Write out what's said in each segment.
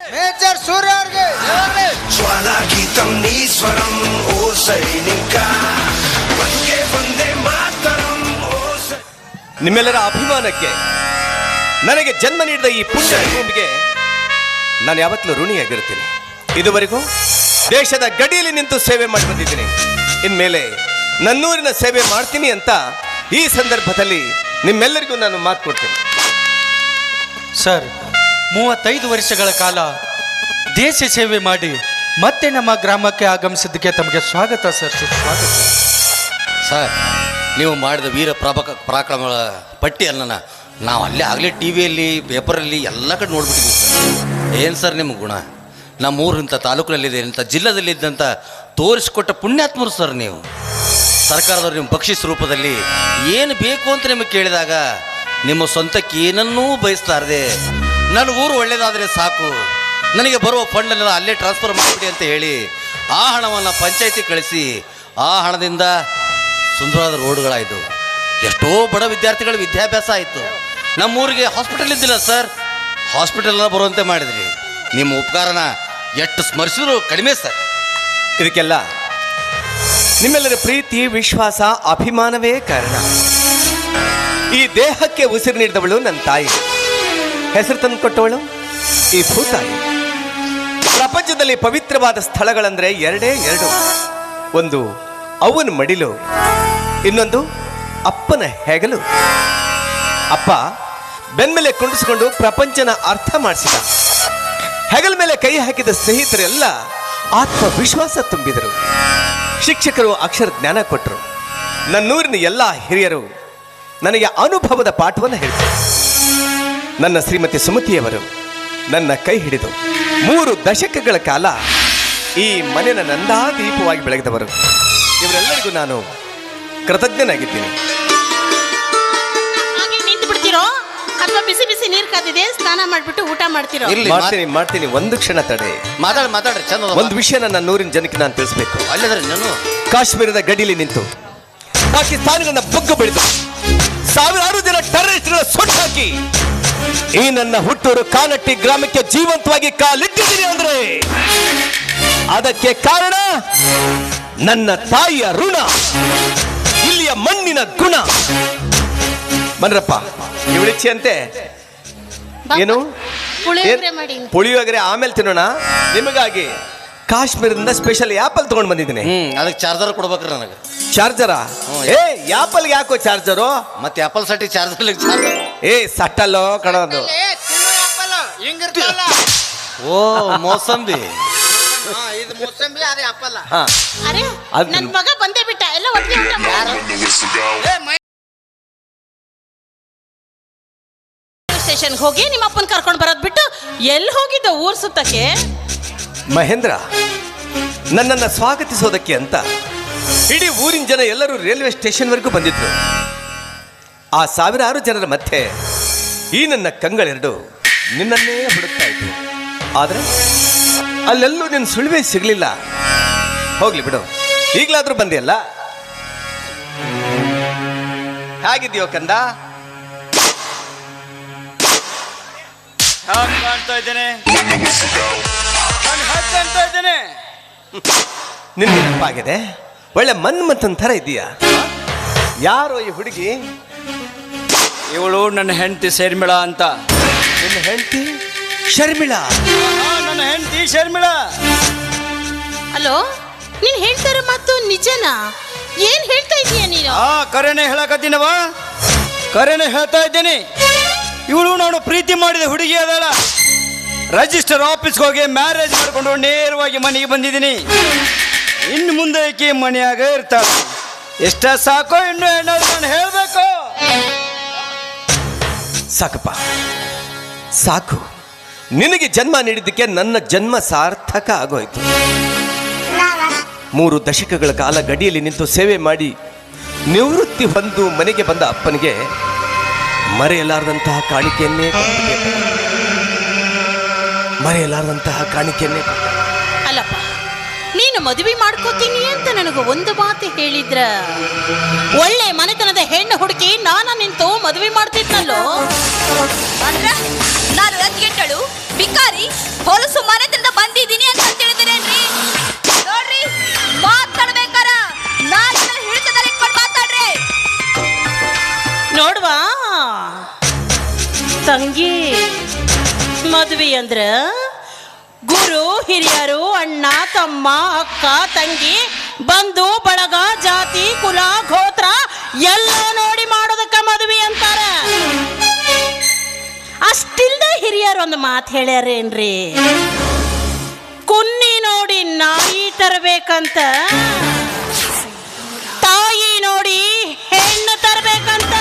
Major ಸೂರ್ಯ ಅವ್ರಿಗೆ ಜ್ವಾಲಾಗೀತಂ ನೀಸ್ವರಂ ಓ ಸೈನಿಕ ಬದುಕೆ ಒಂದೇ ಮಾತರಂ ಓ ನಿಮ್ಮೆಲ್ಲರ ಅಭಿಮಾನಕ್ಕೆ ನನಗೆ ಜನ್ಮ ನೀಡಿದ ಈ ಪುಣ್ಯ ಭೂಮಿಗೆ ನಾನು ಯಾವತ್ತೂ ಋಣಿಯಾಗಿರುತ್ತೇನೆ. ಇದುವರೆಗೂ ದೇಶದ ಗಡಿಯಲ್ಲಿ ನಿಂತು ಸೇವೆ ಮಾಡಿ ಬಂದಿದ್ದೀನಿ. ಇನ್ಮೇಲೆ ನನ್ನೂರಿನ ಸೇವೆ ಮಾಡ್ತೀನಿ ಅಂತ ಈ ಸಂದರ್ಭದಲ್ಲಿ ನಿಮ್ಮೆಲ್ಲರಿಗೂ ನಾನು ಮಾತು ಕೊಡ್ತೇನೆ. ಸರ್, 35 ವರ್ಷಗಳ ಕಾಲ ದೇಶ ಸೇವೆ ಮಾಡಿ ಮತ್ತೆ ನಮ್ಮ ಗ್ರಾಮಕ್ಕೆ ಆಗಮಿಸಿದ್ದಕ್ಕೆ ತಮಗೆ ಸ್ವಾಗತ ಸರ್. ಸುಸ್ವಾಗತ ಸರ್. ನೀವು ಮಾಡಿದ ವೀರ ಪರಾಕ್ರಮಗಳ ಪಟ್ಟಿಯನ್ನು ನಾವು ಅಲ್ಲೇ ಆಗಲೇ ಟಿ ವಿಯಲ್ಲಿ ಪೇಪರಲ್ಲಿ ಎಲ್ಲ ಕಡೆ ನೋಡ್ಬಿಟ್ಟಿದ್ದೀವಿ ಸರ್. ಏನು ಸರ್ ನಿಮ್ಮ ಗುಣ? ನಮ್ಮೂರು ಇಂಥ ತಾಲೂಕಿನಲ್ಲಿದೆ, ಇಂಥ ಜಿಲ್ಲೆದಲ್ಲಿದ್ದಂಥ ತೋರಿಸಿಕೊಟ್ಟ ಪುಣ್ಯಾತ್ಮರು ಸರ್ ನೀವು. ಸರ್ಕಾರದವ್ರು ನಿಮ್ಮ ಬಕ್ಷಿಸ್ ರೂಪದಲ್ಲಿ ಏನು ಬೇಕು ಅಂತ ನಿಮಗೆ ಕೇಳಿದಾಗ ನಿಮ್ಮ ಸ್ವಂತಕ್ಕೆ ಏನನ್ನೂ ಬಯಸ್ತಾರದೆ ನನ್ನ ಊರು ಒಳ್ಳೆಯದಾದರೆ ಸಾಕು, ನನಗೆ ಬರುವ ಫಂಡನ್ನು ಅಲ್ಲೇ ಟ್ರಾನ್ಸ್ಫರ್ ಮಾಡಿಬಿಡಿ ಅಂತ ಹೇಳಿ ಆ ಹಣವನ್ನು ಪಂಚಾಯತಿ ಕಳಿಸಿ ಆ ಹಣದಿಂದ ಸುಂದರವಾದ ರೋಡ್ಗಳಾಯಿತು. ಎಷ್ಟೋ ಬಡ ವಿದ್ಯಾರ್ಥಿಗಳ ವಿದ್ಯಾಭ್ಯಾಸ ಆಯಿತು. ನಮ್ಮೂರಿಗೆ ಹಾಸ್ಪಿಟಲ್ ಇದ್ದಿಲ್ಲ ಸರ್, ಹಾಸ್ಪಿಟಲ್ ಬರುವಂತೆ ಮಾಡಿದ್ರಿ. ನಿಮ್ಮ ಉಪಕಾರನ ಎಷ್ಟು ಸ್ಮರಿಸಿದ್ರು ಕಡಿಮೆ ಸರ್. ಇದಕ್ಕೆಲ್ಲ ನಿಮ್ಮೆಲ್ಲರ ಪ್ರೀತಿ, ವಿಶ್ವಾಸ, ಅಭಿಮಾನವೇ ಕಾರಣ. ಈ ದೇಹಕ್ಕೆ ಉಸಿರು ನೀಡಿದವಳು ನನ್ನ ತಾಯಿ, ಹೆಸರು ತಂದು ಕೊಟ್ಟವಳು ಈ ಭೂತಾಯಿ. ಪ್ರಪಂಚದಲ್ಲಿ ಪವಿತ್ರವಾದ ಸ್ಥಳಗಳಂದ್ರೆ ಎರಡೇ ಎರಡು. ಒಂದು ಅವನ ಮಡಿಲು, ಇನ್ನೊಂದು ಅಪ್ಪನ ಹೆಗಲು. ಅಪ್ಪ ಬೆನ್ಮೇಲೆ ಕುಂಡಿಸಿಕೊಂಡು ಪ್ರಪಂಚನ ಅರ್ಥ ಮಾಡಿಸಿದ. ಹೆಗಲ ಮೇಲೆ ಕೈ ಹಾಕಿದ ಸ್ನೇಹಿತರೆಲ್ಲ ಆತ್ಮವಿಶ್ವಾಸ ತುಂಬಿದರು. ಶಿಕ್ಷಕರು ಅಕ್ಷರ ಜ್ಞಾನ ಕೊಟ್ಟರು. ನನ್ನೂರಿನ ಎಲ್ಲ ಹಿರಿಯರು ನನಗೆ ಅನುಭವದ ಪಾಠವನ್ನು ಹೇಳಿದರು. ನನ್ನ ಶ್ರೀಮತಿ ಸುಮತಿಯವರು ನನ್ನ ಕೈ ಹಿಡಿದು 3 ದಶಕಗಳ ಕಾಲ ಈ ಮನೆಯ ನಂದಾದೀಪವಾಗಿ ಬೆಳಗಿದವರು. ಇವರೆಲ್ಲರಿಗೂ ನಾನು ಕೃತಜ್ಞನಾಗಿದ್ದೀನಿ. ಹಾಗೆ ನಿಂತು ಬಿಡ್ತೀರೋ ಅಥವಾ ಬಿಸಿ ಬಿಸಿ ನೀರು ಕಾದಿದೆ ಸ್ನಾನ ಮಾಡ್ಬಿಟ್ಟು ಊಟ ಮಾಡ್ತಿರೋ? ಮಾಡ್ತೀನಿ. ಒಂದು ಕ್ಷಣ ತಡೆ. ಮಾತಾಡ್ರಿ ಚಂದ. ಒಂದು ವಿಷಯ ನನ್ನ ನೂರಿನ ಜನಕ್ಕೆ ನಾನು ತಿಳಿಸ್ಬೇಕು. ಅಲ್ಲದ್ರೆ ನಾನು ಕಾಶ್ಮೀರದ ಗಡಿಯಲ್ಲಿ ನಿಂತು ಪಾಕಿಸ್ತಾನಿಗಳನ್ನ ಬಗ್ಗು ಬೆಳೆದು ಸಾವಿರಾರು ಜನ ಟೆರರಿಸ್ಟ್ಗಳ ಸುಟ್ಟು ಹಾಕಿ ಈ ನನ್ನ ಹುಟ್ಟೂರು ಕಾನಟ್ಟಿ ಗ್ರಾಮಕ್ಕೆ ಜೀವಂತವಾಗಿ ಕಾಲಿಟ್ಟಿದ್ದೀನಿ ಅಂದ್ರೆ ಅದಕ್ಕೆ ಕಾರಣ ನನ್ನ ತಾಯಿಯ ಋಣ, ಇಲ್ಲಿಯ ಮಣ್ಣಿನ ಗುಣ. ಬನ್ರಪ್ಪ, ಇವಳಿಚ್ಛೆಯಂತೆ ಏನು ಪುಳಿಯೋಗರೆ ಮಾಡಿ. ಪುಳಿಯೋಗರೆ ಆಮೇಲೆ ತಿನ್ನೋಣ. ನಿಮಗಾಗಿ ಕಾಶ್ಮೀರದಿಂದ ಸ್ಪೆಷಲ್ ಆಪಲ್ ತಗೊಂಡು ಬಂದಿದ್ದೀನಿ. ಅದಕ್ಕೆ ಚಾರ್ಜರ್ ಕೊಡ್ಬೇಕ್ರಿ ನನಗೆ. ಚಾರ್ಜರಾ? ಏ ಆಪಲ್ ಯಾಕೋ ಚಾರ್ಜರು? ಮತ್ತೆ ಆಪಲ್ ಸಟ್ಟಿ ಚಾರ್ಜರ್ ಏ ಸಟ್ಟಲ್ಲೋ ಕಣೋದು. ಓ ಮೋಸಂಬಿ. ಇದು ಮೂಸಂಬಿ, ಅದೇ ಅಪ್ಪಲ್ಲ. ಹಾ, ಅರೆ ಅದು ನನ್ನ ಮಗ ಬಂದೇ ಬಿಟ್ಟ. ಎಲ್ಲ ಒಟ್ಟಿಗೆ ಊಟ ಮಾಡೋಣ. ಸ್ಟೇಷನ್ಗೆ ಹೋಗಿ ನಿಮ್ಮ ಅಪ್ಪನ ಕರ್ಕೊಂಡು ಬರೋದ್ ಬಿಟ್ಟು ಎಲ್ಲಿ ಹೋಗಿದ್ದ ಊರ್ ಸುತ್ತಕ್ಕೆ? ಮಹೇಂದ್ರ ನನ್ನನ್ನು ಸ್ವಾಗತಿಸೋದಕ್ಕೆ ಅಂತ ಇಡೀ ಊರಿನ ಜನ ಎಲ್ಲರೂ ರೈಲ್ವೆ ಸ್ಟೇಷನ್ವರೆಗೂ ಬಂದಿದ್ರು. ಆ ಸಾವಿರಾರು ಜನರ ಮಧ್ಯೆ ಈ ನನ್ನ ಕಂಗಳೆರಡು ನಿನ್ನನ್ನೇ ಹುಡುಕ್ತಾ ಇತ್ತು. ಆದರೆ ಅಲ್ಲೆಲ್ಲೂ ನಿನ್ನ ಸುಳಿವೆ ಸಿಗಲಿಲ್ಲ. ಹೋಗ್ಲಿ ಬಿಡು, ಈಗಲಾದ್ರೂ ಬಂದಿಯಲ್ಲ. ಹೇಗಿದೆಯೋ ಕಂದ? ಕಾಣ್ತಾ ಇದ್ದೇನೆ, ನಿನ್ನ ನೆನಪಾಗಿದೆ. ಒಳ್ಳೆ ಮನ್ಮಥನ್ ಥರ ಇದೆಯಾ? ಯಾರೋ ಈ ಹುಡುಗಿ? ಇವಳು ನನ್ನ ಹೆಂಡತಿ ಶರ್ಮಿಳಾ ಅಂತ. ನಿನ್ನ ಹೆಂಡತಿ ಶರ್ಮಿಳಾ? ನನ್ನ ಹೆಂಡತಿ ಶರ್ಮಿಳಾ. ಹಲೋ, ನೀನ್ ಹೇಳ್ತಾ ಇರೋ ಮಾತು ನಿಜನಾ? ಏನ್ ಹೇಳ್ತಾ ಇದೀಯ ನೀನು? ಕರೆನೆ ಹೇಳಕತ್ತೀನವ, ಕರೆನೆ ಹೇಳ್ತಾ ಇದ್ದೇನೆ. ಇವಳು ನಾನು ಪ್ರೀತಿ ಮಾಡಿದ ಹುಡುಗಿ ಅದಳ. ರಿಜಿಸ್ಟರ್ ಆಫೀಸ್ಗೆ ಹೋಗಿ ಮ್ಯಾರೇಜ್ ಮಾಡಿಕೊಂಡು ನೇರವಾಗಿ ಮನೆಗೆ ಬಂದಿದ್ದೀನಿ. ಇನ್ನು ಮುಂದೆ ಈಕೆ ಮನೆಯಾಗ ಇರ್ತಾಳೆ. ಎಷ್ಟ ಸಾಕೋ ಇನ್ನು ಏನಾದ್ರು ನಾನು ಹೇಳ್ಬೇಕು? ಸಾಕಪ್ಪ, ಸಾಕು. ನಿನಗೆ ಜನ್ಮ ನೀಡಿದ್ದಕ್ಕೆ ನನ್ನ ಜನ್ಮ ಸಾರ್ಥಕ ಆಗೋಯ್ತು. 3 ದಶಕಗಳ ಕಾಲ ಗಡಿಯಲ್ಲಿ ನಿಂತು ಸೇವೆ ಮಾಡಿ ನಿವೃತ್ತಿ ಹೊಂದು ಮನೆಗೆ ಬಂದ ಅಪ್ಪನಿಗೆ ಮರೆಯಲಾರದಂತಹ ಕಾಣಿಕೆಯನ್ನೇ ಅಲ್ಲಪ್ಪ, ನೀನು ಮದುವೆ ಮಾಡ್ಕೋತೀನಿ ಅಂತ ನನಗೆ ಒಂದು ಮಾತು ಹೇಳಿದ್ರ ಒಳ್ಳೆ ಮನೆತನದ ಹೆಣ್ಣು ಹುಡುಕಿ ನಾನು ನಿಂತು ಮದುವೆ ಮಾಡ್ತಿದ್ನಲ್ಲೋ. ನಾನು ರತ್ಗೆಟ್ಟಳು ಬಿಕಾರಿ ಹೊಲಸು ಮನೆತನದ ಬಂದಿದ್ದೀನಿ ಅಂತ ತಿಳಿದಿರೇನ್ರಿ? ನೋಡ್ರಿ, ಮಾತಾಡ್ಬೇಕಾರ ನಾಲ್ಕು ಹಿಡಿತದಲ್ಲಿ ಇಟ್ಕೊಂಡು ಮಾತಾಡ್ರಿ. ನೋಡ್ವಾ ತಂಗಿ, ಮದುವೆ ಅಂದ್ರ ಗುರು ಹಿರಿಯರು, ಅಣ್ಣ ತಮ್ಮ ಅಕ್ಕ ತಂಗಿ, ಬಂಧು ಬಳಗ, ಜಾತಿ ಕುಲ ಗೋತ್ರ ಎಲ್ಲ ನೋಡಿ ಮಾಡೋದಕ್ಕ ಮದುವೆ ಅಂತಾರ. ಅಷ್ಟಿಲ್ದ ಹಿರಿಯರು ಒಂದು ಮಾತು ಹೇಳ್ಯಾರೇನ್ರಿ, ಕುನ್ನಿ ನೋಡಿ ನಾಯಿ ತರಬೇಕಂತ, ತಾಯಿ ನೋಡಿ ಹೆಣ್ಣು ತರಬೇಕಂತ.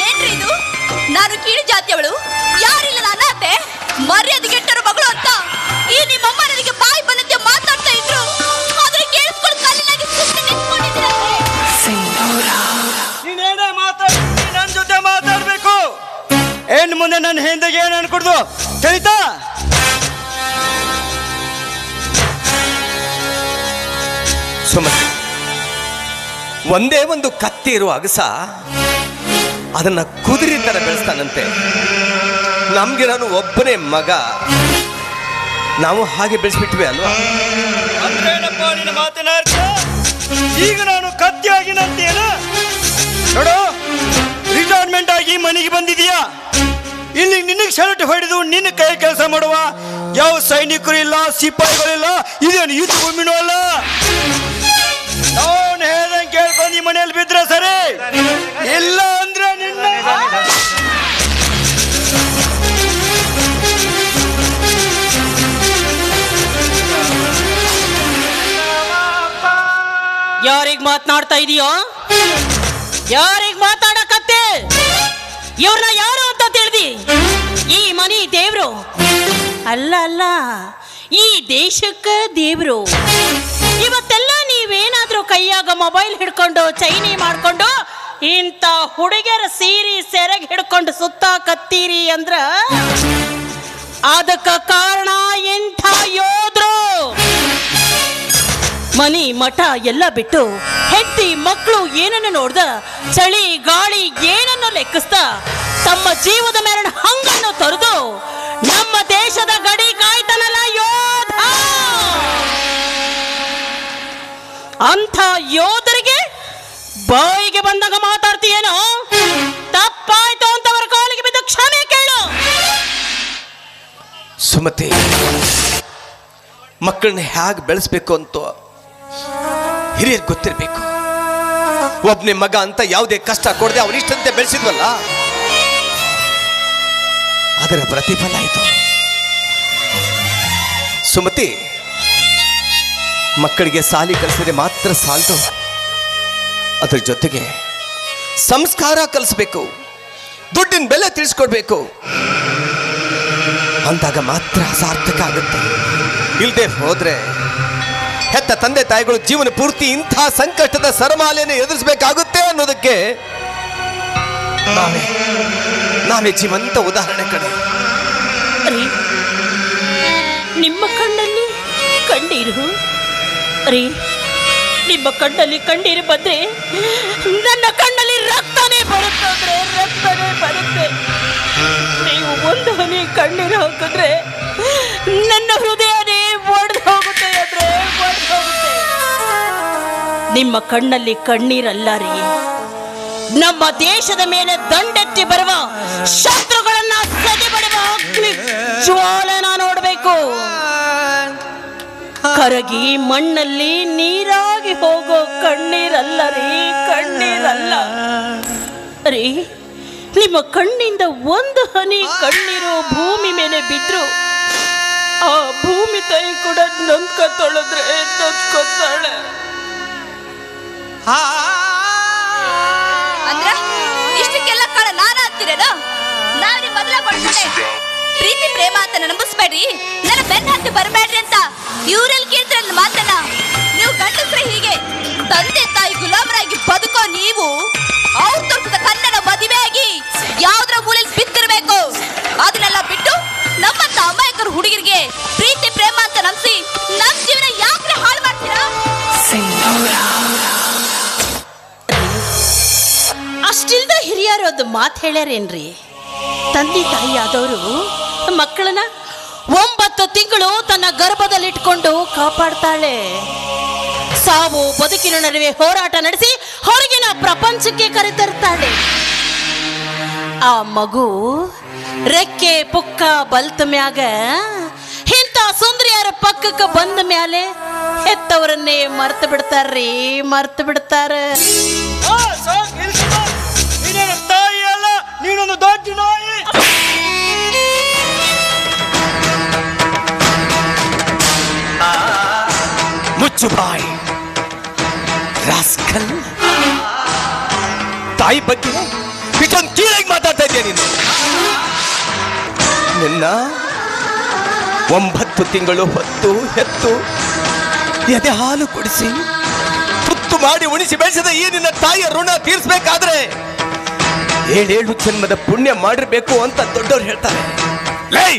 ಏನ್ರಿ ಇದು? ನಾನು ಕೀಳು ಜಾತಿಯವಳು, ಯಾರಿಲ್ಲ ಅನಾಥೆ, ಮರ್ಯಾದೆ ಕೆಟ್ಟರ ಮಗಳು ಅಂತ ಈ ನಿಮ್ಮಮ್ಮ ನನಗೆ ಬಾಯಿ ಬಂದಂತೆ ಮಾತಾಡ್ತಾ ಇದ್ರು. ಆದ್ರೆ ಕೇಳಿಸ್ಕೊಂಡು ಕಲ್ಲಿನಾಗಿ ಸುಮ್ಮನೆ ನಿಂತ್ಕೊಂಡಿದ್ದೀರ. ನೀನೇನೇ ಮಾತಾಡ್ತೀನಿ, ನನ್ನ ಜೊತೆ ಮಾತಾಡ್ಬೇಕು. ಹೆಣ್ಣು ಮುಂದೆ ನನ್ನ ಹಿಂದೆಗೆ ಏನು ಅನ್ಕೊಡ್ದು ತಿಳಿತಾ? ಸುಮತಿ, ಒಂದೇ ಒಂದು ಕತ್ತಿ ಇರುವ ಅಗಸ ಅದನ್ನ ಕುದುರೆ ತರ ಬೆಳೆಸ್ತಾನಂತೆ. ನಮ್ಗೆ ನಾನು ಒಬ್ಬನೇ ಮಗ, ನಾವು ಹಾಗೆ ಬೆಳೆಸ್ಬಿಟ್ವಿ ಅಲ್ವಾ? ಅಂದ್ರೇನಪ್ಪ ನಿನ್ನ ಮಾತಿನ ಅರ್ಥ? ಈಗ ನಾನು ಕತ್ತಿಯಾಗಿನಂತೇನ? ನೋಡು, ರಿಟೈರ್ಮೆಂಟ್ ಆಗಿ ಮನೆಗೆ ಬಂದಿದೀಯಾ, ಇಲ್ಲಿ ನಿನಗೆ ಶರ್ಟ್ ಹೊಡೆದು ನಿನ್ನ ಕೈ ಕೆಲಸ ಮಾಡುವ ಯಾವ ಸೈನಿಕರು ಇಲ್ಲ, ಸಿಪಾಯಿಗಳಿಲ್ಲ, ಇದೇನು ಯುದ್ಧ ಭೂಮಿನೂ ಅಲ್ಲ. ಅವನು ಹೇಳ್ದಂಗೆ ಕೇಳ್ಕೊಂಡು ಈ ಮನೆಯಲ್ಲಿ ಬಿದ್ರೆ ಸರಿ, ಇಲ್ಲ ಅಂದ್ರೆ ನಿನ್ನ ಯಾರಿಗ್ ಮಾತನಾಡ್ತಾ ಇದೀಯೋ? ಯಾರಿಗ್ ಮಾತಾಡಕತ್ತೆ? ಇವ್ರನ್ನ ಯಾರು ಅಂತ ತಿಳಿದಿ? ಈ ಮನಿ ದೇವ್ರು ಅಲ್ಲ ಅಲ್ಲ, ಈ ದೇಶಕ್ಕ ದೇವ್ರು. ಇವತ್ತೆಲ್ಲ ನೀವೇನಾದ್ರೂ ಕೈಯಾಗ ಮೊಬೈಲ್ ಹಿಡ್ಕೊಂಡು ಚೈನಿ ಮಾಡ್ಕೊಂಡು ಇಂಥ ಹುಡುಗಿಯರ ಸೀರೆ ಸೆರೆಗೆ ಹಿಡ್ಕೊಂಡು ಸುತ್ತಾಕತ್ತೀರಿ ಅಂದ್ರ ಅದಕ್ಕ ಕಾರಣ ಎಂಥ ಯೋಧರು. ಮನಿ ಮಠ ಎಲ್ಲ ಬಿಟ್ಟು ಹೆಂಡತಿ ಮಕ್ಕಳು ಏನನ್ನು ನೋಡ್ದ, ಚಳಿ ಗಾಳಿ ಏನನ್ನು ಲೆಕ್ಕಿಸ್ದ, ತಮ್ಮ ಜೀವದ ಮೇರಣ ಹಂಗನ್ನು ತೊರೆದು ನಮ್ಮ ದೇಶದ ಗಡಿ ಕಾಯ್ತಾನಲ್ಲ ಯೋಧ. ಅಂಥ ಯೋಧರಿಗೆ ಬಾಯಿಗೆ ಬಂದಾಗ ಮಾತಾಡ್ತೀಯೇನೋ? ತಪ್ಪಾಯ್ತು ಅಂತವರ ಕಾಲಿಗೆ ಬಿದ್ದು ಕ್ಷಮೆ ಕೇಳು. ಸುಮತಿ, ಮಕ್ಕಳನ್ನ ಹೇಗೆ ಬೆಳೆಸ್ಬೇಕು ಅಂತ ಹಿರಿಯರು ಗೊತ್ತಿರಬೇಕು. ಒಬ್ಬನೇ ಮಗ ಅಂತ ಯಾವುದೇ ಕಷ್ಟ ಕೊಡದೆ ಅವನಿಷ್ಟಂತೆ ಬೆಳೆಸಿದ್ವಲ್ಲ, ಅದರ ಪ್ರತಿಫಲ ಇದು. ಸುಮತಿ, ಮಕ್ಕಳಿಗೆ ಸಾಲಿ ಕಲಿಸಿದ್ರೆ ಮಾತ್ರ ಸಾಲದು, ಅದ್ರ ಜೊತೆಗೆ ಸಂಸ್ಕಾರ ಕಲಿಸ್ಬೇಕು, ದುಡ್ಡಿನ ಬೆಲೆ ತಿಳಿಸ್ಕೊಡ್ಬೇಕು. ಅಂದಾಗ ಮಾತ್ರ ಸಾರ್ಥಕ ಆಗುತ್ತೆ. ಇಲ್ಲದೆ ಹೋದ್ರೆ ಹೆತ್ತ ತಂದೆ ತಾಯಿಗಳು ಜೀವನ ಪೂರ್ತಿ ಇಂಥ ಸಂಕಷ್ಟದ ಸರಮಾಲೆಯನ್ನು ಎದುರಿಸಬೇಕಾಗುತ್ತೆ ಅನ್ನೋದಕ್ಕೆ ನಾವೇ ಜೀವಂತ ಉದಾಹರಣೆ ಕಡೆ. ನಿಮ್ಮ ಕಣ್ಣಲ್ಲಿ ಕಣ್ಣೀರು ರೀ, ನಿಮ್ಮ ಕಣ್ಣಲ್ಲಿ ಕಣ್ಣೀರು ಬಂದ್ರೆ ನನ್ನ ಕಣ್ಣಲ್ಲಿ ರಕ್ತನೇ ಬರುತ್ತೆ, ರಕ್ತನೇ ಬರುತ್ತೆ. ನೀವು ಒಂದು ಹನಿ ಕಣ್ಣೀರು ಹಾಕಿದ್ರೆ ನನ್ನ ಹೃದಯನೇ ಒಡೆದು ಹೋಗುತ್ತೆ ಅಂದ್ರೆ ಒಡೆದು ಹೋಗುತ್ತೆ. ನಿಮ್ಮ ಕಣ್ಣಲ್ಲಿ ಕಣ್ಣೀರಲ್ಲ ರೀ, ನಮ್ಮ ದೇಶದ ಮೇಲೆ ದಂಡೆತ್ತಿ ಬರುವ ಶತ್ರುಗಳನ್ನ ಸದೆಬಡಿವ ಅಗ್ನಿ ಜ್ವಾಲೆನ ನೋಡಬೇಕು. ಕರಗಿ ಮಣ್ಣಲ್ಲಿ ನೀರಾಗಿ ಹೋಗೋ ಕಣ್ಣೀರಲ್ಲ ರೀ, ಕಣ್ಣೀರಲ್ಲ ರೀ. ನಿಮ್ಮ ಕಣ್ಣಿಂದ ಒಂದು ಹನಿ ಕಣ್ಣೀರು ಭೂಮಿ ಮೇಲೆ ಬಿದ್ರು ಆ ಭೂಮಿ ತಾಯಿ ಕೂಡ ನೊಂದ್ಕೊತಾಳೆ. ಅಂದ್ರ ಇಷ್ಟಕ್ಕೆಲ್ಲ ಕಾಳ ನಾನ ಅಂತೀರೇನೋ? ನಾನು ಮೊದಲ ಕೊಡ್ಕೊಂಡೆ ಪ್ರೀತಿ ಪ್ರೇಮ ಅಂತ ನಂಬಿಸ್ಬೇಡ್ರಿ, ನನ್ನ ಬೆನ್ನ ಹತ್ತಿ ಬರಬೇಡ್ರಿ ಅಂತ ಇವ್ರೆಲ್ಲಿ ಕೇಳ್ತಾರೆ ನನ್ನ ಮಾತನ್ನ. ನೀವು ಗಂಡಸ್ರೆ ಹೀಗೆ ತಂದೆ ತಾಯಿ ಗುಲಾಮರಾಗಿ ಬದುಕೋ ನೀವು ಅವ್ರ ತೋರಿಸಿದ ಕನ್ನಡ ಮದುವೆಯಾಗಿ ಯಾವ್ದ್ರ ಮೂಲೆಯಲ್ಲಿ ಬಿತ್ತಿರ್ಬೇಕು. ಅದನ್ನೆಲ್ಲ ಬಿಟ್ಟು ನಮ್ಮಂತ ಅಮಾಯಕರು ಹುಡುಗರಿಗೆ ಪ್ರೀತಿ ಪ್ರೇಮ ಅಂತ ನಂಬಿಸಿ ನಮ್ ಜೀವನ ಯಾಕೆ ಹಾಳು ಮಾಡ್ತೀರಾ? ಅಷ್ಟಿಲ್ದ ಹಿರಿಯರು ಒಂದು ಮಾತು ಹೇಳ್ಯಾರೇನ್ರಿ, ತಂದೆ ತಾಯಿಯಾದವರು ಮಕ್ಕಳನ್ನ 9 ತಿಂಗಳು ತನ್ನ ಗರ್ಭದಲ್ಲಿಟ್ಕೊಂಡು ಕಾಪಾಡ್ತಾಳೆ. ಸಾವು ಬದುಕಿನ ನಡುವೆ ಹೋರಾಟ ನಡೆಸಿ ಹೊರಗಿನ ಪ್ರಪಂಚಕ್ಕೆ ಕರೆತರ್ತಾಳೆ. ಆ ಮಗು ರೆಕ್ಕೆ ಪುಕ್ಕ ಬಲ್ತ ಮ್ಯಾಗ ಇಂಥ ಸುಂದರಿಯರ ಪಕ್ಕಕ್ಕೆ ಬಂದ ಮ್ಯಾಲೆ ಹೆತ್ತವರನ್ನೇ ಮರ್ತು ಬಿಡ್ತಾರ್ರಿ, ಮರ್ತು ಬಿಡ್ತಾರ. ನೀನೇನು ತಾಯಿ ಅಲ್ಲ, ನೀನೊಂದು ದೊಡ್ಡ ನಾಯಿ. ಮುಚ್ಚು ಬಾಯಿ ರಾಸ್ಕಲ್. ತಾಯಿ ಬಗ್ಗೆ ಇಷ್ಟೊಂದು ಕೀಳಾಗಿ ಮಾತಾಡ್ತಾ ಇದೆಯಾ ನೀನು? ನಿನ್ನ 9 ತಿಂಗಳು ಹೊತ್ತು ಹೆತ್ತು ಎದೆ ಹಾಲು ಕುಡಿಸಿ ತುತ್ತು ಮಾಡಿ ಉಣಿಸಿ ಬೆಳೆಸಿದ ಈ ನಿನ್ನ ತಾಯಿಯ ಋಣ ತೀರಿಸಬೇಕಾದ್ರೆ 7 ಜನ್ಮದ ಪುಣ್ಯ ಮಾಡಿರ್ಬೇಕು ಅಂತ ದೊಡ್ಡವ್ರು ಹೇಳ್ತಾರೆ. ಲೈ,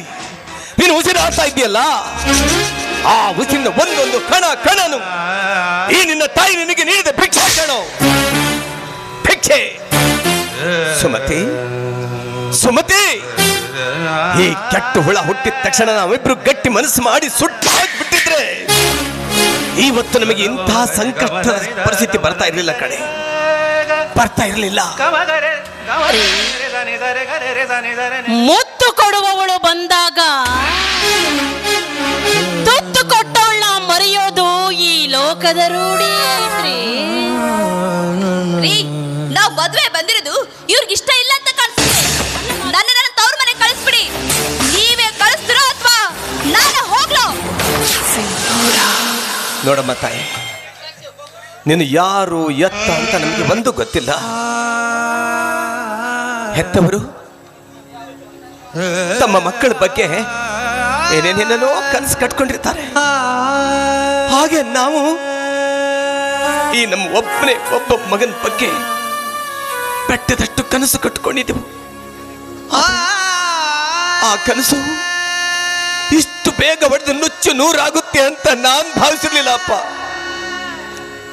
ನೀನು ಉಸಿರಾಡ್ತಾ ಇದೆಯಲ್ಲ, ಆ ಉಸಿರಿನ ಒಂದೊಂದು ಕಣನು ಈ ನಿನ್ನ ತಾಯಿ ನಿನಗೆ ನೀಡಿದ ಭಿಕ್ಷೆ ಕಣೋ, ಭಿಕ್ಷೆ. ಸುಮತಿ, ಸುಮತಿ, ಈ ಕೆಟ್ಟ ಹುಳ ಹುಟ್ಟಿದ ತಕ್ಷಣ ನಾವಿಬ್ರು ಗಟ್ಟಿ ಮನಸ್ಸು ಮಾಡಿ ಸುಟ್ಟು ಹಾಕಿಬಿಟ್ಟಿದ್ರೆ ಇವತ್ತು ನಮಗೆ ಇಂತಹ ಸಂಕಷ್ಟ ಪರಿಸ್ಥಿತಿ ಬರ್ತಾ ಇರಲಿಲ್ಲ ಕಣೆ, ಬರ್ತಾ ಇರಲಿಲ್ಲ. ಮುತ್ತು ಕೊಡುವವಳು ಬಂದಾಗ ತುತ್ತು ಕೊಟ್ಟವಳ ಮರೆಯೋದು ಈ ಲೋಕದ ರೂಢಿ ಐತ್ರಿ. ನಾವು ಮದ್ವೆ ಬಂದಿರೋದು ಇವ್ರಿಗೆ ಇಷ್ಟ ಇಲ್ಲ ಅಂತ ಕಾಣಿಸ್ತಿದೆ. ನನ್ನ ತವ್ರ ಮನೆ ಕಳಿಸ್ಬಿಡಿ. ನೀವೇ ಕಳಿಸ್ತೀರೋ ಅಥವಾ ನಾನೇ ಹೋಗ್ಲೋ? ನೋಡಮ್ಮ ತಾಯಿ, ನೀನು ಯಾರು ಎತ್ತ ಅಂತ ನಮಗೆ ಒಂದು ಗೊತ್ತಿಲ್ಲ. ಹೆತ್ತವರು ತಮ್ಮ ಮಕ್ಕಳ ಬಗ್ಗೆ ಏನೇನೇನೋ ಕನಸು ಕಟ್ಕೊಂಡಿರ್ತಾರೆ. ಹಾಗೆ ನಾವು ಈ ನಮ್ಮ ಒಬ್ಬ ಮಗನ ಬಗ್ಗೆ ಬೆಟ್ಟದಷ್ಟು ಕನಸು ಕಟ್ಕೊಂಡಿದ್ದೆವು. ಆ ಕನಸು ಇಷ್ಟು ಬೇಗ ಹೊಡೆದು ನುಚ್ಚು ನೂರಾಗುತ್ತೆ ಅಂತ ನಾನ್ ಭಾವಿಸಿರ್ಲಿಲ್ಲ ಅಪ್ಪ,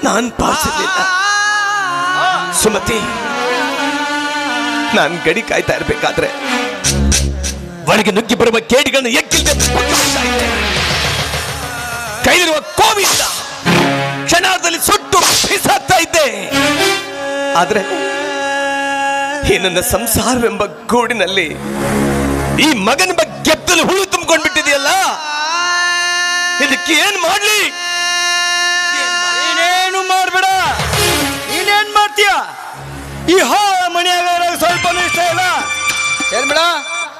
ನಾನ್ ಭಾವಿಸಿರ್ಲಿಲ್ಲ. ಸುಮತಿ, ನಾನ್ ಗಡಿ ಕಾಯ್ತಾ ಇರ್ಬೇಕಾದ್ರೆ ಒಳಗೆ ನುಗ್ಗಿ ಬರುವ ಕೇಡಿಗಳನ್ನು ಎಕ್ಕಿಲ್ಲದೆ ಕೈಲಿರುವ ಕೋವಿಂದ ಕ್ಷಣದಲ್ಲಿ ಸುಟ್ಟು ಬಿಸಾಕ್ತಾ ಇದ್ದೆ. ಆದ್ರೆ ಈ ನನ್ನ ಸಂಸಾರವೆಂಬ ಗೂಡಿನಲ್ಲಿ ಈ ಮಗನ ಬಗ್ಗೆ ಗೆದ್ದಲು ಹುಳು ತುಂಬಿಕೊಂಡ್ಬಿಟ್ಟಿದೆಯಲ್ಲ, ಇದಕ್ಕೆ ಏನ್ ಮಾಡ್ಲಿ? ನೀನೇನು ಮಾಡ್ಬೇಡ. ನೀನೇನ್ ಮಾಡ್ತೀಯ? ಈ ಹಾಳ ಮನೆಯಾಗ ಸ್ವಲ್ಪ ಇಷ್ಟ ಇಲ್ಲ ಏನ್ಬೇಡ.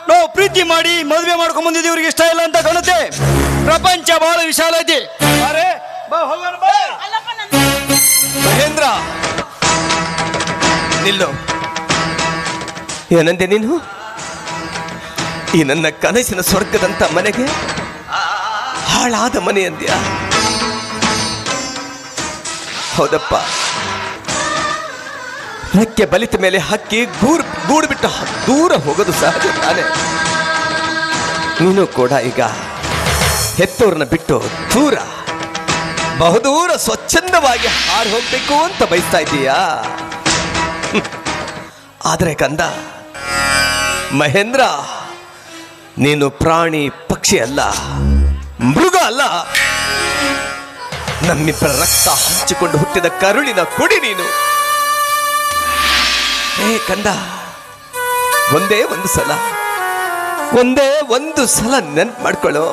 ನಾವು ಪ್ರೀತಿ ಮಾಡಿ ಮದುವೆ ಮಾಡ್ಕೊಂಡ್ ಬಂದಿದ್ದೀವಿ, ಇವ್ರಿಗೆ ಇಷ್ಟ ಇಲ್ಲ ಅಂತ ಕಾಣುತ್ತೆ. ಪ್ರಪಂಚ ಬಹಳ ವಿಶಾಲ ಐತಿ. ಮಹೇಂದ್ರ, ನಿಲ್ಲು. ಏನಂದೆ ನೀನು? ಈ ನನ್ನ ಕನಸಿನ ಸ್ವರ್ಗದಂತ ಮನೆಗೆ ಹಾಳಾದ ಮನೆ ಅಂದ್ಯ? ಹೌದಪ್ಪ, ರೆಕ್ಕೆ ಬಲಿತ ಮೇಲೆ ಹಕ್ಕಿ ಗೂಡು ಬಿಟ್ಟು ದೂರ ಹೋಗೋದು ಸಹಜ ತಾನೆ. ನೀನು ಕೂಡ ಈಗ ಹೆತ್ತವ್ರನ್ನ ಬಿಟ್ಟು ದೂರ ಬಹುದೂರ ಸ್ವಚ್ಛಂದವಾಗಿ ಹಾರು ಹೋಗ್ಬೇಕು ಅಂತ ಬಯಸ್ತಾ ಇದ್ದೀಯಾ? ಆದ್ರೆ ಕಂದ ಮಹೇಂದ್ರ, ನೀನು ಪ್ರಾಣಿ ಪಕ್ಷಿ ಅಲ್ಲ, ಮೃಗ ಅಲ್ಲ, ನಮ್ಮಿಬ್ಬರ ರಕ್ತ ಹಂಚಿಕೊಂಡು ಹುಟ್ಟಿದ ಕರುಳಿನ ಕುಡಿ ನೀನು. ಹೇ ಕಂದ, ಒಂದೇ ಒಂದು ಸಲ ನೆನ್ಪು ಮಾಡ್ಕೊಳ್ಳೋ.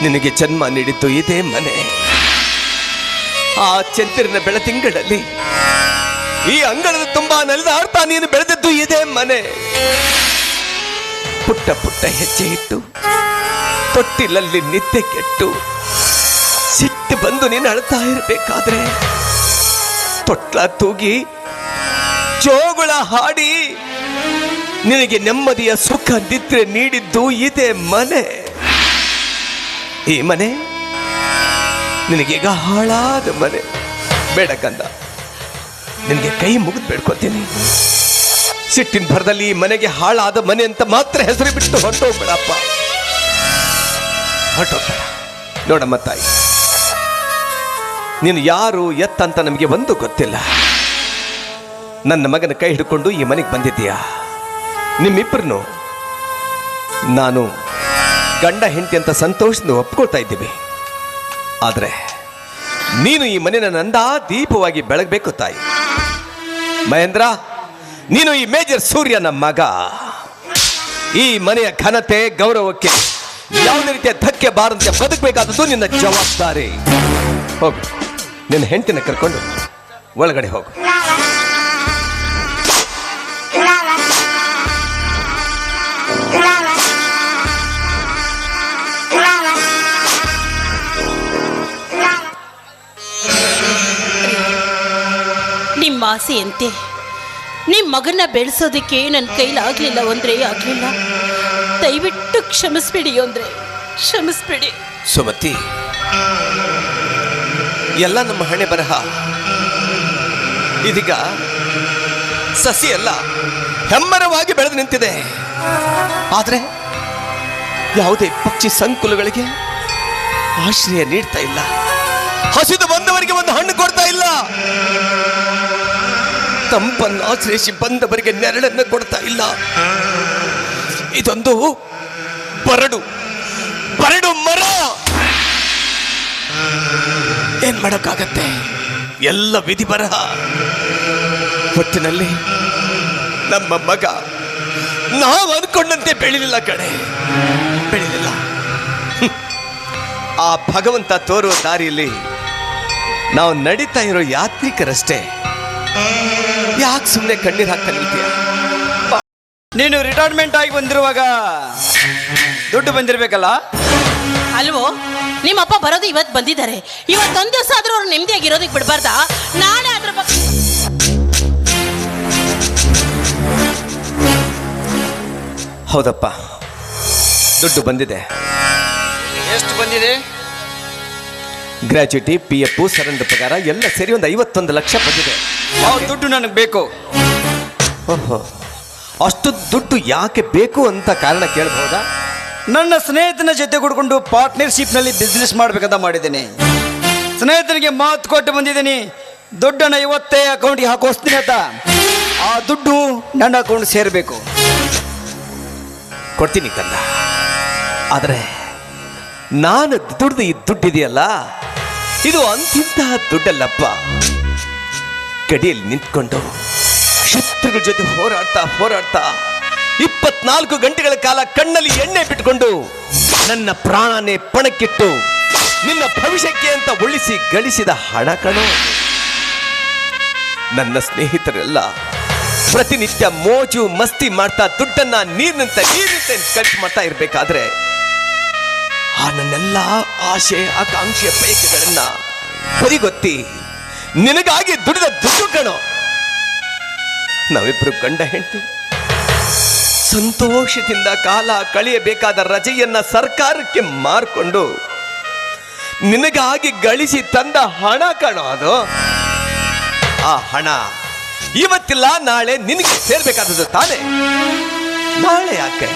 ನಿನಗೆ ಜನ್ಮ ನೀಡಿದ್ದು ಇದೇ ಮನೆ. ಆ ಚಂದಿರನ ಬೆಳತಿಂಗಳಲ್ಲಿ ಈ ಅಂಗಳದ ತುಂಬಾ ನಲಿದಾಡ್ತಾ ನೀನು ಬೆಳೆದದ್ದು ಇದೇ ಮನೆ. ಪುಟ್ಟ ಪುಟ್ಟ ಹೆಜ್ಜೆ ಇಟ್ಟು ತೊಟ್ಟಿಲಲ್ಲಿ ನಿದ್ದೆ ಕೆಟ್ಟು ಸಿಟ್ಟು ಬಂದು ನೀನು ಅಳ್ತಾ ಇರಬೇಕಾದ್ರೆ ತೊಟ್ಲ ತೂಗಿ ಜೋಗುಳ ಹಾಡಿ ನಿನಗೆ ನೆಮ್ಮದಿಯ ಸುಖ ನಿದ್ರೆ ನೀಡಿದ್ದು ಇದೇ ಮನೆ. ಈ ಮನೆ ನಿನಗೀಗ ಹಾಳಾದ ಮನೆ. ಬೇಡ ಕಂದ, ನಿನಗೆ ಕೈ ಮುಗಿದು ಬೇಡ್ಕೊತೀನಿ. ಸಿಟ್ಟಿನ ಭರದಲ್ಲಿ ಈ ಮನೆಗೆ ಹಾಳಾದ ಮನೆ ಅಂತ ಮಾತ್ರ ಹೆಸರು ಬಿಟ್ಟು ಹೊರಟೋಗ್ಬೇಡಪ್ಪ, ಹೊರಟೋಗ್ಬೇಡ. ನೋಡಮ್ಮ ತಾಯಿ, ನೀನು ಯಾರು ಎತ್ತಂತ ನಮಗೆ ಒಂದು ಗೊತ್ತಿಲ್ಲ. ನನ್ನ ಮಗನ ಕೈ ಹಿಡ್ಕೊಂಡು ಈ ಮನೆಗೆ ಬಂದಿದ್ದೀಯಾ. ನಿಮ್ಮಿಬ್ಬರನ್ನು ನಾನು ಗಂಡ ಹೆಂಡತಿ ಅಂತ ಸಂತೋಷದಿಂದ ಒಪ್ಕೊಳ್ತಾ ಇದ್ದೀವಿ. ಆದರೆ ನೀನು ಈ ಮನೆಯ ನಂದಾ ದೀಪವಾಗಿ ಬೆಳಗಬೇಕು ತಾಯಿ. ಮಹೇಂದ್ರ, ನೀನು ಈ ಮೇಜರ್ ಸೂರ್ಯನ ಮಗ. ಈ ಮನೆಯ ಘನತೆ ಗೌರವಕ್ಕೆ ಯಾವುದೇ ರೀತಿಯ ಧಕ್ಕೆ ಬಾರದಂತೆ ಬದುಕಬೇಕಾದದ್ದು ನಿನ್ನ ಜವಾಬ್ದಾರಿ. ಹೋಗು, ನಿನ್ನ ಹೆಂಡತಿನ ಕರ್ಕೊಂಡು ಒಳಗಡೆ ಹೋಗು. ನಿಮ್ಮ ಆಸೆಯಂತೆ ನಿಮ್ಮ ಮಗನ್ನ ಬೆಳೆಸೋದಕ್ಕೆ ನನ್ನ ಕೈಲಾಗಲಿಲ್ಲ ಅಂದ್ರೆ ಆಗಲಿಲ್ಲ. ದಯವಿಟ್ಟು ಕ್ಷಮಿಸ್ಬಿಡಿ ಅಂದ್ರೆ ಕ್ಷಮಿಸ್ಬಿಡಿ. ಸುಮತಿ, ಎಲ್ಲ ನಮ್ಮ ಹಣೆ ಬರಹ. ಇದೀಗ ಸಸಿ ಎಲ್ಲ ಹೆಮ್ಮರವಾಗಿ ಬೆಳೆದು ನಿಂತಿದೆ. ಆದರೆ ಯಾವುದೇ ಪಕ್ಷಿ ಸಂಕುಲಗಳಿಗೆ ಆಶ್ರಯ ನೀಡ್ತಾ ಇಲ್ಲ. ಹಸಿದು ಬಂದವರಿಗೆ ಒಂದು ಹಣ್ಣು ಕೊಡ್ತಾ ಇಲ್ಲ. ತಂಪನ್ನು ಆಶ್ರಯಿಸಿ ಬಂದವರಿಗೆ ನೆರಳನ್ನು ಕೊಡ್ತಾ ಇಲ್ಲ. ಇದೊಂದು ಬರಡು ಮರ. ಏನ್ ಮಾಡೋಕ್ಕಾಗತ್ತೆ? ಎಲ್ಲ ವಿಧಿ ಬರಹ. ಹೊಟ್ಟಿನಲ್ಲಿ ನಮ್ಮ ಮಗ ನಾವು ಅನ್ಕೊಂಡಂತೆ ಬೆಳಿಲಿಲ್ಲ ಕಣೆ, ಬೆಳಿಲಿಲ್ಲ. ಆ ಭಗವಂತ ತೋರುವ ದಾರಿಯಲ್ಲಿ ನಾವು ನಡೀತಾ ಇರೋ ಯಾತ್ರಿಕರಷ್ಟೇ. ಯಾಕೆ ಸುಮ್ಮನೆ ಕಣ್ಣೀರು ಹಾಕ್ತಾ ನಿಲ್ತೀಯ? ನೀನು ರಿಟೈರ್ಮೆಂಟ್ ಆಗಿ ಬಂದಿರುವಾಗ ದುಡ್ಡು ಬಂದಿರಬೇಕಲ್ಲ? ಅಲ್ವೋ, ನಿಮ್ಮಪ್ಪ ಬರೋದು ಇವತ್ತು ಬಂದಿದ್ದಾರೆ. ಇವತ್ತೊಂದು ದಿವಸ ಆದ್ರೂ ಅವ್ರು ನೆಮ್ಮದಿಯಾಗಿರೋದಕ್ಕೆ ಬಿಡಬಾರ್ದಾ? ನಾಳೆ ಅದ್ರ ಬಗ್ಗೆ ಹೌದಪ್ಪ, ದುಡ್ಡು ಬಂದಿದೆ. ಎಷ್ಟು ಬಂದಿದೆ? ಗ್ರ್ಯಾಚ್ಯುಟಿ, PF, ಸರೆಂಡರ್ ಪಗಾರ ಎಲ್ಲ ಸೇರಿ ಒಂದು 51 ಲಕ್ಷ ಬಂದಿದೆ. ಆ ದುಡ್ಡು ನನಗೆ ಬೇಕು. ಓಹೋ, ಅಷ್ಟು ದುಡ್ಡು ಯಾಕೆ ಬೇಕು ಅಂತ ಕಾರಣ ಕೇಳಬಹುದಾ? ನನ್ನ ಸ್ನೇಹಿತನ ಜೊತೆ ಕೂಡ್ಕೊಂಡು ಪಾರ್ಟ್ನರ್ಶಿಪ್ನಲ್ಲಿ ಬಿಸ್ನೆಸ್ ಮಾಡಬೇಕಂತ ಮಾಡಿದ್ದೀನಿ. ಸ್ನೇಹಿತನಿಗೆ ಮಾತು ಕೊಟ್ಟು ಬಂದಿದ್ದೀನಿ, ದುಡ್ಡನ್ನು ಇವತ್ತೇ ಅಕೌಂಟಿಗೆ ಹಾಕೋಸ್ತೀನಿ ಅಂತ. ಆ ದುಡ್ಡು ನನ್ನ ಅಕೌಂಟ್ ಸೇರಬೇಕು. ಕೊಡ್ತೀನಿ ಕಂದ. ಆದರೆ ನಾನು ದುಡ್ದು ಈ ದುಡ್ಡಿದೆಯಲ್ಲ, ಇದು ಅಂತಿಂತಹ ದುಡ್ಡಲ್ಲಪ್ಪ. ಗಡಿಯಲ್ಲಿ ನಿಂತ್ಕೊಂಡು ಶತ್ರುಗಳ ಜೊತೆ ಹೋರಾಡ್ತಾ 24 ಗಂಟೆಗಳ ಕಾಲ ಕಣ್ಣಲ್ಲಿ ಎಣ್ಣೆ ಬಿಟ್ಕೊಂಡು ನನ್ನ ಪ್ರಾಣನೇ ಪಣಕ್ಕಿಟ್ಟು ನಿನ್ನ ಭವಿಷ್ಯಕ್ಕೆ ಅಂತ ಉಳಿಸಿ ಗಳಿಸಿದ ಹಣ ಕಣೋ. ನನ್ನ ಸ್ನೇಹಿತರೆಲ್ಲ ಪ್ರತಿನಿತ್ಯ ಮೋಜು ಮಸ್ತಿ ಮಾಡ್ತಾ ದುಡ್ಡನ್ನ ನೀರಿನಂತೆ ಖರ್ಚು ಮಾಡ್ತಾ ಇರ್ಬೇಕಾದ್ರೆ ಆ ನನ್ನೆಲ್ಲ ಆಶೆ ಆಕಾಂಕ್ಷೆಯ ಬಯಕೆಗಳನ್ನ ಬದಿಗೊತ್ತಿ ನಿನಗಾಗಿ ದುಡಿದ ದುಡ್ಡು ಕಣೋ. ನಾವಿಬ್ರು ಗಂಡ ಹೆಂಡತಿ ಸಂತೋಷದಿಂದ ಕಾಲ ಕಳೆಯಬೇಕಾದ ರಜೆಯನ್ನ ಸರ್ಕಾರಕ್ಕೆ ಮಾರ್ಕೊಂಡು ನಿನಗಾಗಿ ಗಳಿಸಿ ತಂದ ಹಣ ಕಣೋ ಅದು. ಆ ಹಣ ಇವತ್ತಿಲ್ಲ, ನಾಳೆ ನಿನಗೆ ಸೇರ್ಬೇಕಾದದ್ದು ತಾನೇ. ನಾಳೆ ಯಾಕೆ,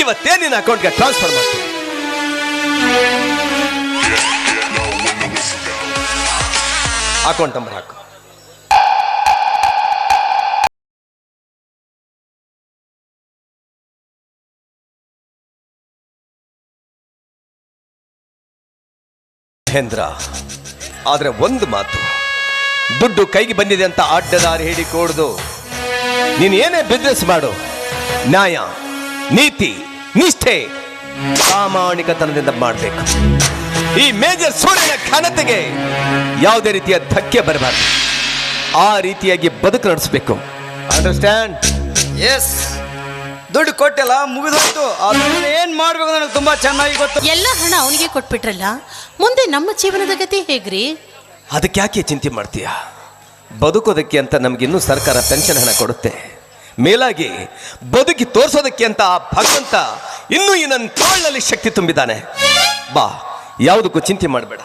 ಇವತ್ತೇ ನಿನ್ನ ಅಕೌಂಟ್ಗೆ ಟ್ರಾನ್ಸ್ಫರ್ ಮಾಡ್ತೀನಿ. ಅಕೌಂಟ್ ನಂಬರ್ ಹಾಕು. ಮಹೇಂದ್ರ, ಆದ್ರೆ ಒಂದು ಮಾತು, ದುಡ್ಡು ಕೈಗೆ ಬಂದಿದೆ ಅಂತ ಅಡ್ಡದಾರಿ ಹೇಳಿಕೊಡ್ದು. ನೀನು ಏನೇ ಬಿಸ್ನೆಸ್ ಮಾಡು, ನ್ಯಾಯ, ನೀತಿ, ನಿಷ್ಠೆ, ಪ್ರಾಮಾಣಿಕತನದಿಂದ ಮಾಡಬೇಕು. ಈ ಮೇಜರ್ ಸೂರ್ಯನ ಘನತೆಗೆ ಯಾವುದೇ ರೀತಿಯ ಧಕ್ಕೆ ಬರಬಾರದು. ಆ ರೀತಿಯಾಗಿ ಬದುಕು ನಡೆಸಬೇಕು. ಅಂಡರ್ಸ್ಟ್ಯಾಂಡ್? ಎಸ್. ದುಡ್ಡು ಕೊಟ್ಟೆಲ್ಲ ಮುಗಿದೋಯ್ತು. ಅದನ್ನ ಏನ್ ಮಾಡ್ಬೇಕು ನನಗೆ ತುಂಬಾ ಚೆನ್ನಾಗಿ ಗೊತ್ತು. ಎಲ್ಲ ಹಣ ಅವನಿಗೆ ಕೊಟ್ಬಿಟ್ರಲ್ಲ, ಮುಂದೆ ನಮ್ಮ ಜೀವನದ ಗತಿ ಹೇಗ್ರಿ? ಅದಕ್ಕೆ ಯಾಕೆ ಚಿಂತೆ ಮಾಡ್ತೀಯ? ಬದುಕೋದಕ್ಕೆ ಅಂತ ನಮಗಿನ್ನೂ ಸರ್ಕಾರ ಪೆನ್ಷನ್ ಹಣ ಕೊಡುತ್ತೆ. ಮೇಲಾಗಿ ಬದುಕಿ ತೋರಿಸೋದಕ್ಕೆ ಅಂತ ಆ ಭಗವಂತ ಇನ್ನೂ ಈ ನನ್ನ ತೋಳಿನಲ್ಲಿ ಶಕ್ತಿ ತುಂಬಿದ್ದಾನೆ. ಬಾ, ಯಾವುದಕ್ಕೂ ಚಿಂತೆ ಮಾಡಬೇಡ.